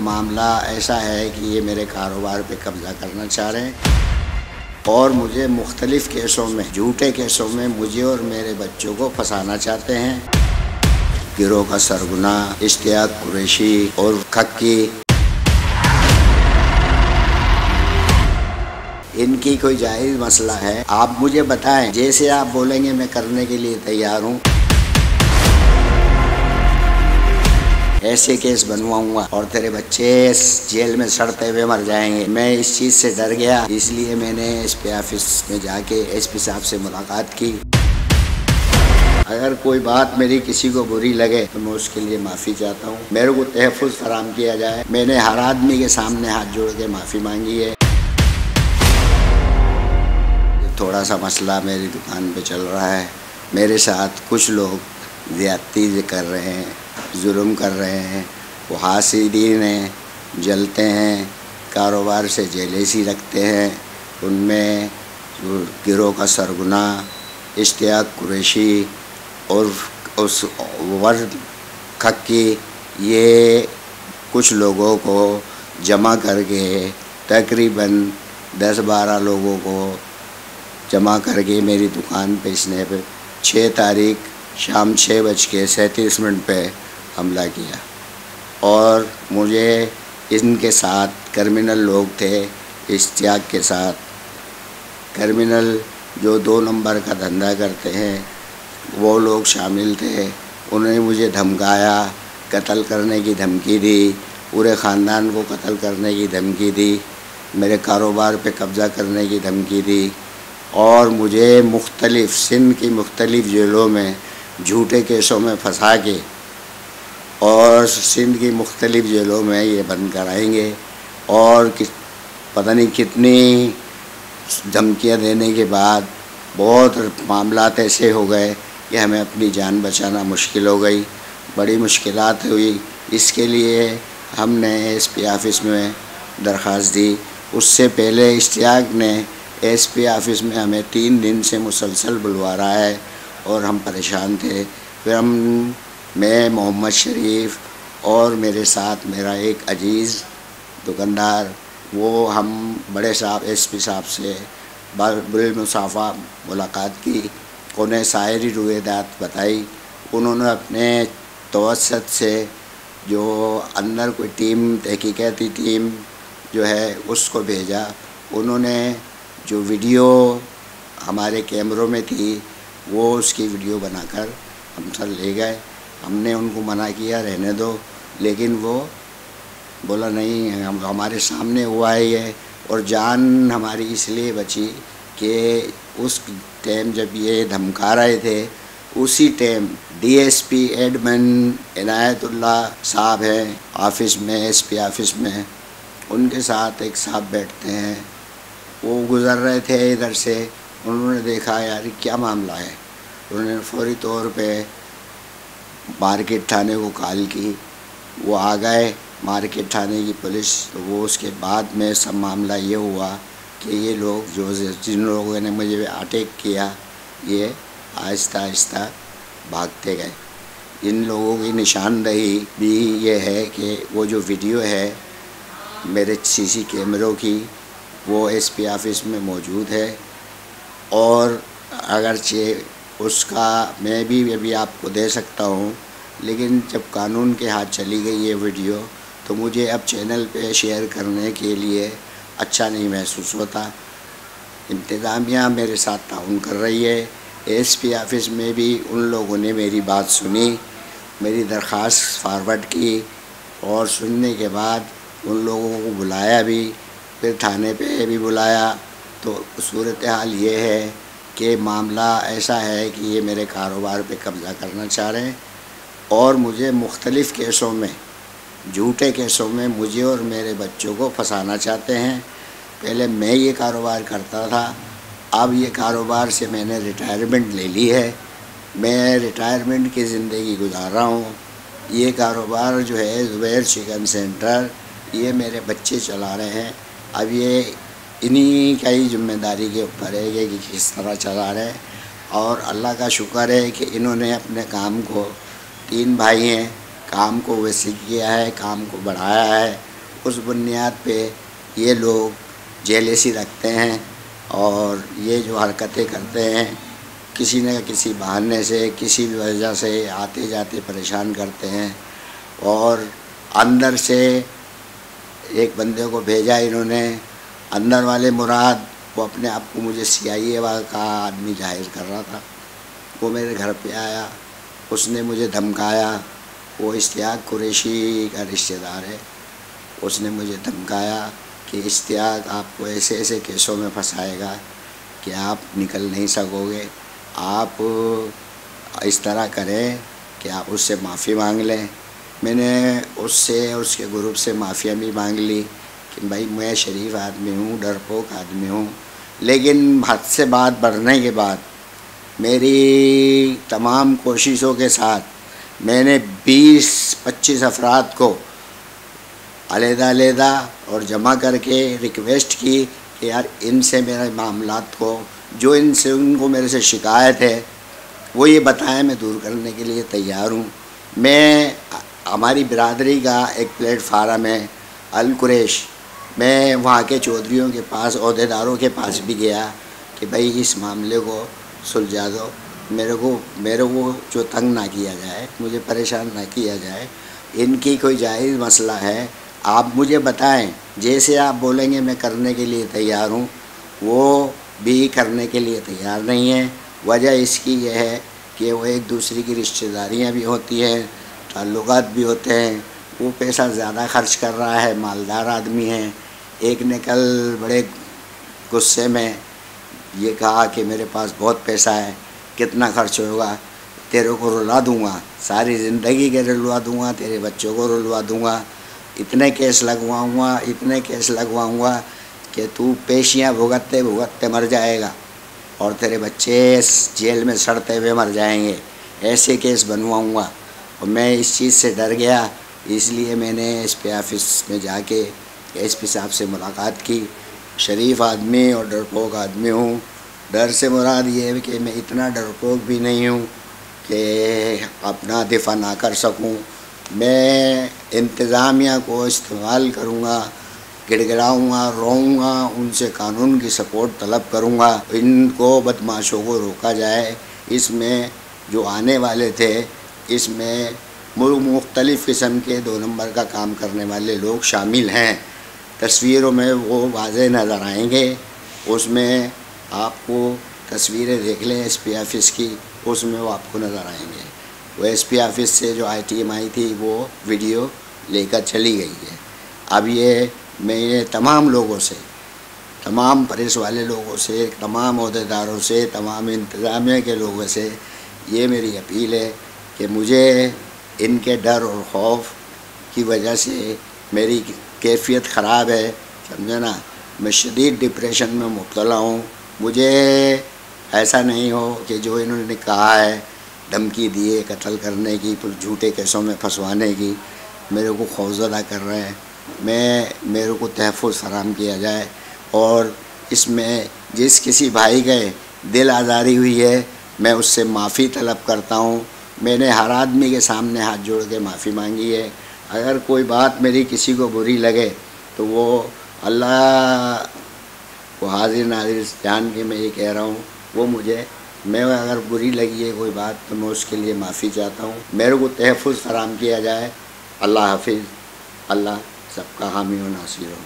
معاملہ ایسا ہے کہ یہ میرے کاروبار پہ قبضہ کرنا چاہ رہے ہیں اور مجھے مختلف کیسوں میں، جھوٹے کیسوں میں مجھے اور میرے بچوں کو پھنسانا چاہتے ہیں۔ گروہ کا سرغنہ اشتیاق قریشی اور کھکی، ان کی کوئی جائز مسئلہ ہے؟ آپ مجھے بتائیں، جیسے آپ بولیں گے میں کرنے کے لیے تیار ہوں۔ ایسے کیس بنواؤں گا اور تیرے بچے جیل میں سڑتے ہوئے مر جائیں گے۔ میں اس چیز سے ڈر گیا، اس لیے میں نے ایس پی آفس میں جا کے ایس پی صاحب سے ملاقات کی۔ اگر کوئی بات میری کسی کو بری لگے تو میں اس کے لیے معافی چاہتا ہوں، میرے کو تحفظ فراہم کیا جائے۔ میں نے ہر آدمی کے سامنے ہاتھ جوڑ کے معافی مانگی ہے۔ تھوڑا سا مسئلہ میری دکان پہ چل رہا ہے، میرے ساتھ کچھ لوگ زیادتی کر رہے ہیں، ظلم کر رہے ہیں، وہ حاسدین ہیں، جلتے ہیں، کاروبار سے جیلیسی رکھتے ہیں۔ ان میں گروہ کا سرغنہ اشتیاق قریشی اور اس ورد کھکی، یہ کچھ لوگوں کو جمع کر کے تقریباً 10-12 لوگوں کو جمع کر کے میری دکان پہ اس نے 6 تاریخ شام 6:37 پہ حملہ کیا اور مجھے ان کے ساتھ کرمنل لوگ تھے، اشتیاق کے ساتھ کرمنل جو 2 نمبر کا دھندا کرتے ہیں وہ لوگ شامل تھے۔ انہوں نے مجھے دھمکایا، قتل کرنے کی دھمکی دی، پورے خاندان کو قتل کرنے کی دھمکی دی، میرے کاروبار پہ قبضہ کرنے کی دھمکی دی اور مجھے مختلف سندھ کی مختلف جیلوں میں جھوٹے کیسوں میں پھنسا کے اور سندھ کی مختلف جیلوں میں یہ بند کرائیں گے اور پتہ نہیں کتنی دھمکیاں دینے کے بعد بہت معاملات ایسے ہو گئے کہ ہمیں اپنی جان بچانا مشکل ہو گئی، بڑی مشکلات ہوئی۔ اس کے لیے ہم نے ایس پی آفس میں درخواست دی۔ اس سے پہلے اشتیاق نے ایس پی آفس میں ہمیں 3 دن سے مسلسل بلوا رہا ہے اور ہم پریشان تھے۔ پھر میں محمد شریف اور میرے ساتھ میرا ایک عزیز دکاندار، وہ ہم بڑے صاحب ایس پی صاحب سے بالمصافحہ ملاقات کی، انہیں سائری روایات بتائی۔ انہوں نے اپنے توسط سے جو اندر کوئی ٹیم، تحقیقاتی ٹیم جو ہے اس کو بھیجا۔ انہوں نے جو ویڈیو ہمارے کیمروں میں تھی وہ اس کی ویڈیو بنا کر ہم سر لے گئے۔ ہم نے ان کو منع کیا رہنے دو، لیکن وہ بولا نہیں، ہمارے سامنے ہوا ہے یہ، اور جان ہماری اس لیے بچی کہ اس ٹائم جب یہ دھمکا رہے تھے اسی time D S P admin عنایت اللہ صاحب ہیں آفس میں، ایس پی آفس میں، ان کے ساتھ ایک صاحب بیٹھتے ہیں، وہ گزر رہے تھے ادھر سے، انہوں نے دیکھا یار کیا معاملہ ہے، انہوں نے فوری طور پہ مارکیٹ تھانے کو کال کی، وہ آ گئے مارکیٹ تھانے کی پولیس۔ تو وہ اس کے بعد میں سب معاملہ یہ ہوا کہ یہ لوگ جن لوگوں نے مجھے اٹیک کیا یہ آہستہ آہستہ بھاگتے گئے۔ ان لوگوں کی نشاندہی بھی یہ ہے کہ وہ جو ویڈیو ہے میرے سی کیمروں کی وہ ایس پی آفس میں موجود ہے، اور اگرچہ اس کا میں بھی ابھی آپ کو دے سکتا ہوں، لیکن جب قانون کے ہاتھ چلی گئی یہ ویڈیو تو مجھے اب چینل پہ شیئر کرنے کے لیے اچھا نہیں محسوس ہوتا۔ انتظامیہ میرے ساتھ تعاون کر رہی ہے، ایس پی آفس میں بھی ان لوگوں نے میری بات سنی، میری درخواست فارورڈ کی، اور سننے کے بعد ان لوگوں کو بلایا بھی، پھر تھانے پہ بھی بلایا۔ تو صورتحال یہ ہے کہ معاملہ ایسا ہے کہ یہ میرے کاروبار پہ قبضہ کرنا چاہ رہے ہیں اور مجھے مختلف کیسوں میں، جھوٹے کیسوں میں مجھے اور میرے بچوں کو پھنسانا چاہتے ہیں۔ پہلے میں یہ کاروبار کرتا تھا، اب یہ کاروبار سے میں نے ریٹائرمنٹ لے لی ہے، میں ریٹائرمنٹ کی زندگی گزار رہا ہوں۔ یہ کاروبار جو ہے زبیر چکن سینٹر، یہ میرے بچے چلا رہے ہیں۔ اب یہ انہی کا ہی ذمہ داری کے اوپر ہے کہ کس طرح چلا رہے ہیں، اور اللہ کا شکر ہے کہ انہوں نے اپنے کام کو، 3 بھائی ہیں، کام کو وسیع کیا ہے، کام کو بڑھایا ہے، اس بنیاد پہ یہ لوگ جیلیسی رکھتے ہیں اور یہ جو حرکتیں کرتے ہیں کسی نہ کسی بہانے سے کسی بھی وجہ سے آتے جاتے پریشان کرتے ہیں. اور اندر سے ایک بندے کو بھیجا انہوں نے، اندر والے مراد وہ اپنے آپ کو مجھے CIA کا آدمی ظاہر کر رہا تھا. وہ میرے گھر پہ آیا، اس نے مجھے دھمکایا. وہ اشتیاق قریشی کا رشتہ دار ہے. اس نے مجھے دھمکایا کہ اشتیاق آپ کو ایسے ایسے کیسوں میں پھنسائے گا کہ آپ نکل نہیں سکو گے. آپ اس طرح کریں کہ آپ اس سے معافی مانگ لیں. میں نے اس سے اس کے گروپ سے معافی بھی مانگ لی کہ بھائی میں شریف آدمی ہوں، ڈرپوک آدمی ہوں. لیکن حد سے بات بڑھنے کے بعد میری تمام کوششوں کے ساتھ میں نے 20-25 افراد کو علیحدہ علیحدہ اور جمع کر کے ریکویسٹ کی کہ یار ان سے میرے معاملات کو جو ان کو میرے سے شکایت ہے وہ یہ بتائیں، میں دور کرنے کے لیے تیار ہوں. میں ہماری برادری کا ایک پلیٹ فارم ہے القریش، میں وہاں کے چودھریوں کے پاس عہدیداروں کے پاس بھی گیا کہ بھائی اس معاملے کو سلجھا دو، میرے کو جو تنگ نہ کیا جائے، مجھے پریشان نہ کیا جائے. ان کی کوئی جائز مسئلہ ہے آپ مجھے بتائیں، جیسے آپ بولیں گے میں کرنے کے لیے تیار ہوں. وہ بھی کرنے کے لیے تیار نہیں ہے. وجہ اس کی یہ ہے کہ وہ ایک دوسرے کی رشتہ داریاں بھی ہوتی ہیں، تعلقات بھی ہوتے ہیں. وہ پیسہ زیادہ خرچ کر رہا ہے، مالدار آدمی ہے. ایک نے کل بڑے غصے میں یہ کہا کہ میرے پاس بہت پیسہ ہے، کتنا خرچ ہوگا، تیرے کو رلا دوں گا، ساری زندگی کے رلوا دوں گا، تیرے بچوں کو رلوا دوں گا، اتنے کیس لگواؤں گا کہ تو پیشیاں بھگتتے بھگتتے مر جائے گا اور تیرے بچے جیل میں سڑتے ہوئے مر جائیں گے، ایسے کیس بنواؤں گا. اور میں اس چیز سے ڈر گیا، اس لیے میں نے SP آفس میں جا کے SP صاحب سے ملاقات کی. شریف آدمی اور ڈرپوک آدمی ہوں. ڈر سے مراد یہ ہے کہ میں اتنا ڈرپوک بھی نہیں ہوں کہ اپنا دفاع نہ کر سکوں. میں انتظامیہ کو استعمال کروں گا، گڑ گڑاؤں گا، روؤں گا، ان سے قانون کی سپورٹ طلب کروں گا. ان کو بدماشوں کو روکا جائے. اس میں جو آنے والے تھے اس میں مختلف قسم کے 2 نمبر کا کام کرنے والے لوگ شامل ہیں. تصویروں میں وہ واضح نظر آئیں گے. اس میں آپ کو تصویریں دیکھ لیں SP آفس کی، اس میں وہ آپ کو نظر آئیں گے. وہ SP آفس سے جو ITM آئی تھی وہ ویڈیو لے کر چلی گئی ہے. اب میں تمام لوگوں سے، تمام پریس والے لوگوں سے، تمام عہدیداروں سے، تمام انتظامیہ کے لوگوں سے یہ میری اپیل ہے کہ مجھے ان کے ڈر اور خوف کی وجہ سے میری کیفیت خراب ہے، سمجھے نا. میں شدید ڈپریشن میں مبتلا ہوں. مجھے ایسا نہیں ہو کہ جو انہوں نے کہا ہے، دھمکی دیے قتل کرنے کی، پھر جھوٹے کیسوں میں پھنسوانے کی، میرے کو خوفزدہ کر رہے ہیں. میرے کو تحفظ فراہم کیا جائے. اور اس میں جس کسی بھائی کے دل آزاری ہوئی ہے میں اس سے معافی طلب کرتا ہوں. میں نے ہر آدمی کے سامنے ہاتھ جوڑ کے معافی مانگی ہے. اگر کوئی بات میری کسی کو بری لگے تو وہ اللہ کو حاضر ناظر جان کے میں یہ کہہ رہا ہوں، میں اگر بری لگی ہے کوئی بات تو میں اس کے لیے معافی چاہتا ہوں. میرے کو تحفظ فراہم کیا جائے. اللہ حافظ. اللہ سب کا حامی و ناصر ہو.